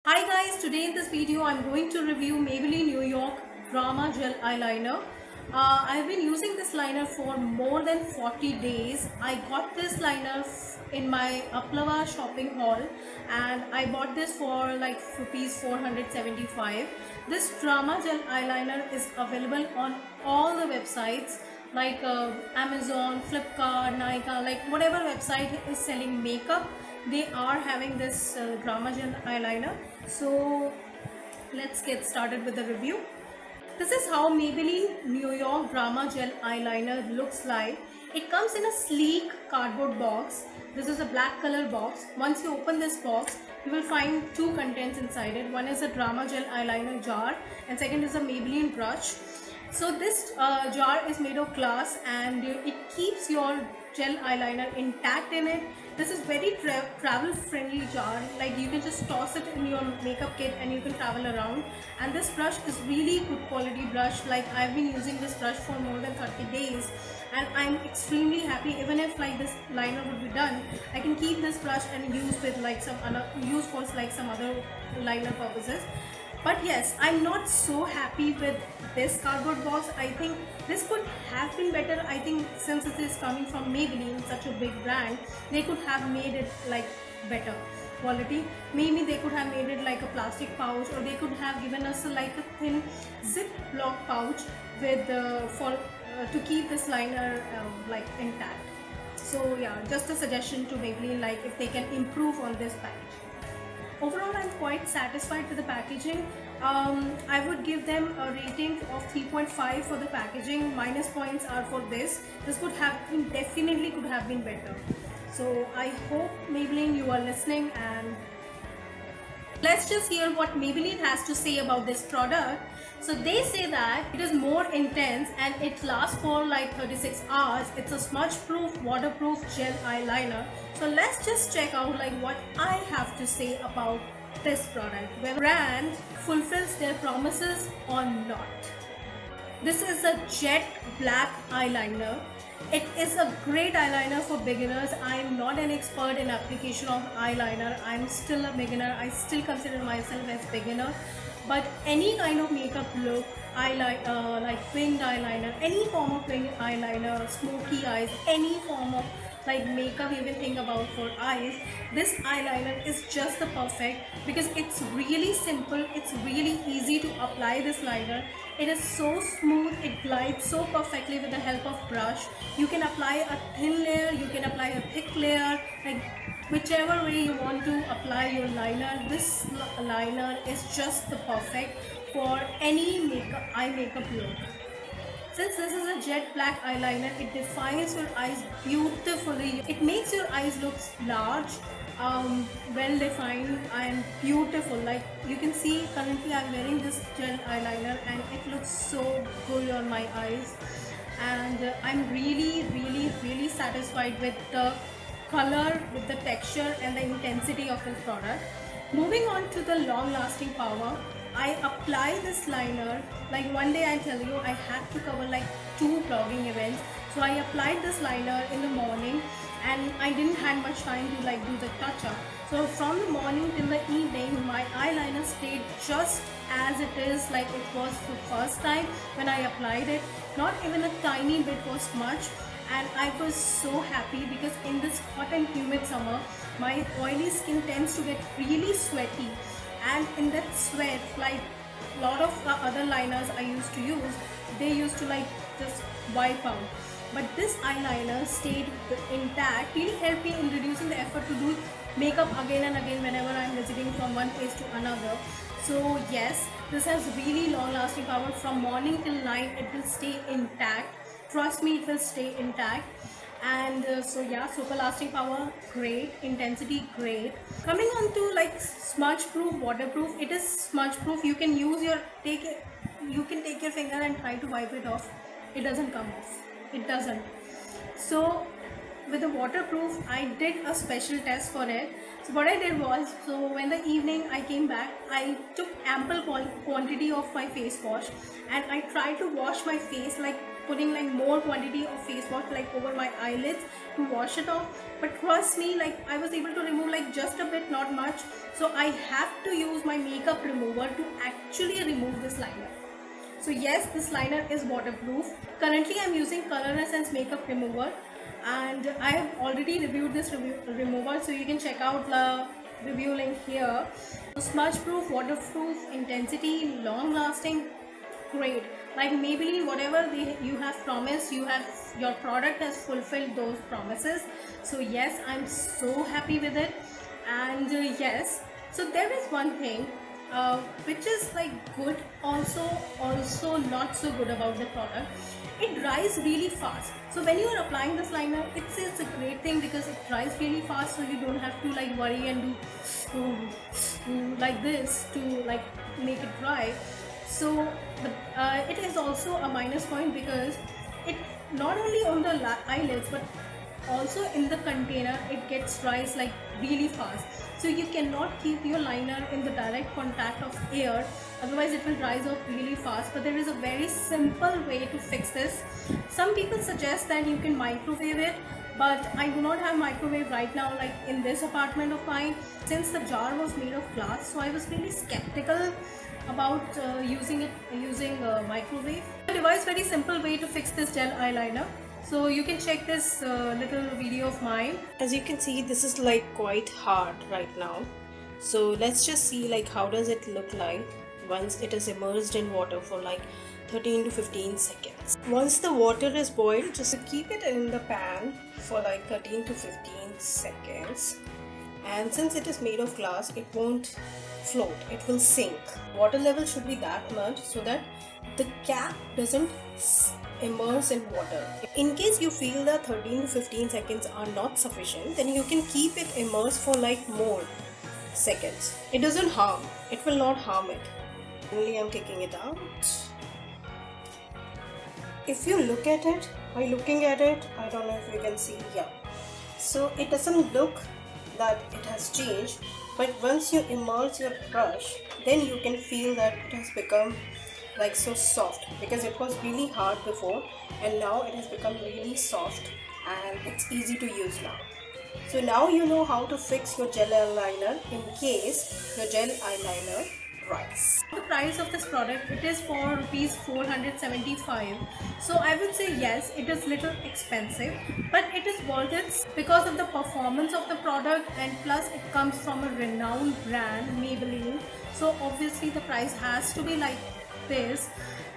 Hi guys, today in this video I'm going to review Maybelline New York Drama Gel Eyeliner. I've been using this liner for more than 40 days. I got this liner in my Aplava shopping haul and I bought this for like rupees 475. This Drama Gel Eyeliner is available on all the websites like Amazon, Flipkart, Nykaa, like whatever website is selling makeup, they are having this Drama Gel eyeliner. So let's get started with the review. This is how Maybelline New York Drama Gel eyeliner looks like. It comes in a sleek cardboard box. This is a black color box. Once you open this box, you will find two contents inside it. One is a Drama Gel eyeliner jar and second is a Maybelline brush. So this jar is made of glass and it keeps your gel eyeliner intact in it. This is very travel friendly jar, like you can just toss it in your makeup kit and you can travel around. And this brush is really good quality brush, like I've been using this brush for more than 30 days and I'm extremely happy. Even if like this liner would be done, I can keep this brush and use with like some other liner purposes. But yes, I'm not so happy with this cardboard box. I think this could have been better. I think since it is coming from Maybelline, such a big brand, they could have made it like better quality. Maybe they could have made it like a plastic pouch, or they could have given us like a thin ziploc pouch with to keep this liner like intact. So yeah, just a suggestion to Maybelline, like if they can improve on this package. Overall, I'm quite satisfied with the packaging. I would give them a rating of 3.5 for the packaging. Minus points are for this. This could have been, definitely could have been better. So I hope Maybelline you are listening, and let's just hear what Maybelline has to say about this product. So they say that it is more intense and it lasts for like 36 hours. It's a smudge proof, waterproof gel eyeliner. So let's just check out like what I have to say about this product, whether brand fulfills their promises or not. This is a jet black eyeliner. It is a great eyeliner for beginners. I am not an expert in application of eyeliner. I am still a beginner. I still consider myself as beginner. But any kind of makeup look, like winged eyeliner, any form of winged eyeliner, smoky eyes, any form of like makeup you can think about for eyes, this eyeliner is just the perfect, because it's really simple, it's really easy to apply this liner. It is so smooth, it glides so perfectly with the help of brush. You can apply a thin layer, you can apply a thick layer, like whichever way you want to apply your liner. This liner is just the perfect for any eye makeup look. Since this is a jet black eyeliner, it defines your eyes beautifully. It makes your eyes look large, well defined and beautiful. Like you can see currently I'm wearing this gel eyeliner and it looks so good on my eyes. And I'm really satisfied with the color, with the texture and the intensity of this product. Moving on to the long lasting power, I apply this liner, like one day I tell you I had to cover like 2 vlogging events. So I applied this liner in the morning and I didn't have much time to like do the touch up. So from the morning till the evening, my eyeliner stayed just as it is, like it was the first time when I applied it. Not even a tiny bit was smudged. And I was so happy, because in this hot and humid summer, my oily skin tends to get really sweaty, and in that sweat, like a lot of the other liners I used to use, they used to like just wipe out. But this eyeliner stayed intact, really helped me in reducing the effort to do makeup again and again whenever I'm visiting from one place to another. So yes, this has really long lasting power. From morning till night it will stay intact. Trust me, it will stay intact. And so yeah, super lasting power great, intensity great. Coming on to like smudge proof, waterproof, it is smudge proof. You can use your you can take your finger and try to wipe it off, it doesn't come off, it doesn't. So with the waterproof, I did a special test for it. So what I did was, so when the evening I came back, I took ample quantity of my face wash and I tried to wash my face, like putting like more quantity of face wash like over my eyelids to wash it off, but trust me, like I was able to remove like just a bit, not much. So I have to use my makeup remover to actually remove this liner. So yes, this liner is waterproof. Currently I'm using Color Essence makeup remover, and I have already reviewed this remover, so you can check out the review link here. Smudge proof, waterproof, intensity, long lasting, great. Like Maybelline, whatever you have promised, your product has fulfilled those promises. So yes, I'm so happy with it. And yes, so there is one thing which is like good, also not so good about the product. It dries really fast. So when you are applying this liner, it's a great thing because it dries really fast, so you don't have to like worry and do like this to like make it dry. So it is also a minus point because it not only on the eyelids but also in the container it gets dry like really fast. So you cannot keep your liner in the direct contact of air, otherwise it will dry off really fast. But there is a very simple way to fix this. Some people suggest that you can microwave it, but I do not have microwave right now, like in this apartment of mine, since the jar was made of glass. So I was really skeptical about using microwave. I devised very simple way to fix this gel eyeliner. So you can check this little video of mine. As you can see, this is like quite hard right now. So let's just see like how does it look like once it is immersed in water for like 13 to 15 seconds. Once the water is boiled, just keep it in the pan for like 13 to 15 seconds. And since it is made of glass, it won't float, it will sink. Water level should be that much so that the cap doesn't immerse in water. In case you feel that 13 to 15 seconds are not sufficient, then you can keep it immersed for like more seconds. It doesn't harm, it will not harm it. Only I'm taking it out. If you look at it, by looking at it, I don't know if you can see, yeah. So it doesn't look that it has changed, but once you immerse your brush, then you can feel that it has become like so soft, because it was really hard before and now it has become really soft and it's easy to use now. So now you know how to fix your gel eyeliner in case your gel eyeliner dries. The price of this product, it is for rupees 475. So I would say yes, it is little expensive, but it is worth it because of the performance of the product, and plus it comes from a renowned brand, Maybelline. So obviously the price has to be like this.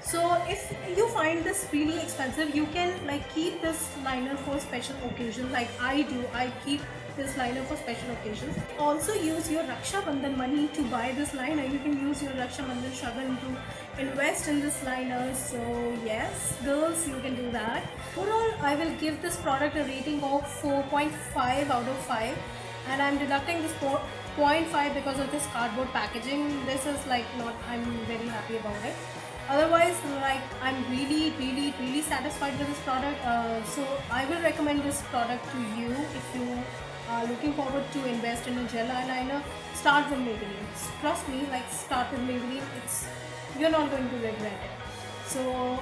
So if you find this really expensive, you can like keep this liner for special occasions, like I do. I keep this liner for special occasions. Also use your Raksha Bandhan money to buy this liner. You can use your Raksha Bandhan shagan to invest in this liner. So yes, girls, you can do that. Overall, I will give this product a rating of 4.5 out of 5, and I'm deducting this 0.5 because of this cardboard packaging. This is like not, I'm very happy about it. Otherwise, like I'm really satisfied with this product. So I will recommend this product to you if you are looking forward to invest in a gel eyeliner. Start with Maybelline. Trust me, like start with Maybelline. You're not going to regret it. So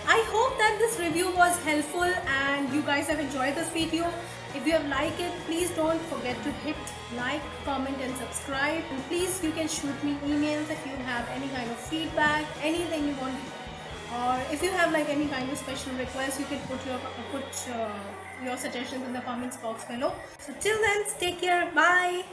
I hope that this review was helpful and you guys have enjoyed this video. If you have liked it, please don't forget to hit like, comment and subscribe. And please, you can shoot me emails if you have any kind of feedback, anything you want, or if you have like any kind of special request, you can put your suggestions in the comments box below. So till then, take care, bye.